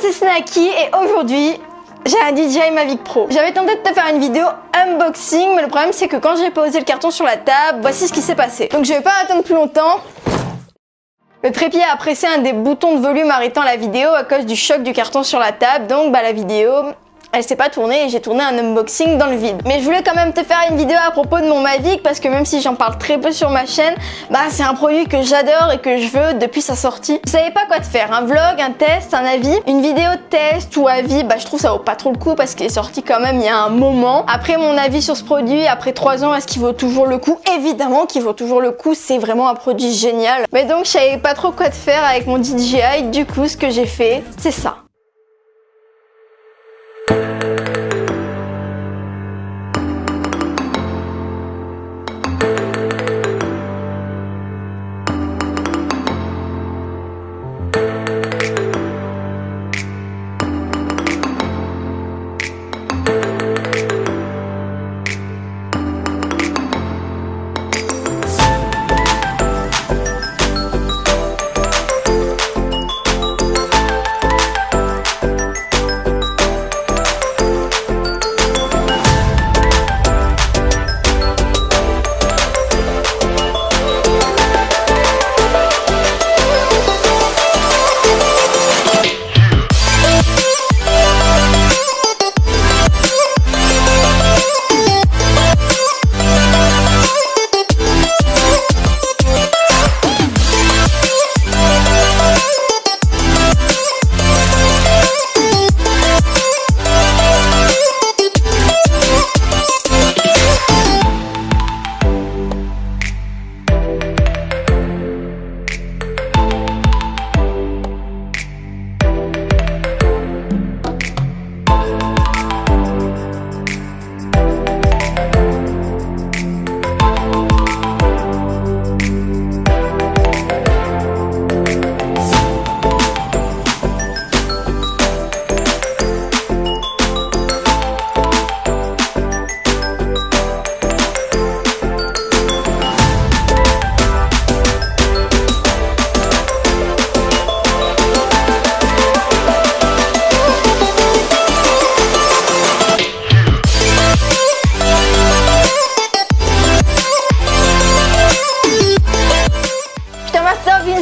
c'est Snacky et aujourd'hui j'ai un DJI Mavic Pro. J'avais tenté de te faire une vidéo unboxing, mais le problème c'est que quand j'ai posé le carton sur la table, voici ce qui s'est passé. Donc je vais pas attendre plus longtemps. Le trépied a pressé un des boutons de volume arrêtant la vidéo à cause du choc du carton sur la table, donc la vidéo elle s'est pas tournée et j'ai tourné un unboxing dans le vide. Mais je voulais quand même te faire une vidéo à propos de mon Mavic parce que même si j'en parle très peu sur ma chaîne, c'est un produit que j'adore et que je veux depuis sa sortie. Je savais pas quoi te faire, un vlog, un test, un avis, une vidéo de test ou avis, je trouve ça vaut pas trop le coup parce qu'il est sorti quand même il y a un moment. Après mon avis sur ce produit, après 3 ans, est-ce qu'il vaut toujours le coup? Évidemment qu'il vaut toujours le coup, c'est vraiment un produit génial. Mais donc je savais pas trop quoi te faire avec mon DJI, du coup ce que j'ai fait, c'est ça.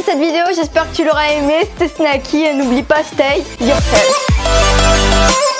Cette vidéo, j'espère que tu l'auras aimé. C'était Snacky et n'oublie pas, stay yourself.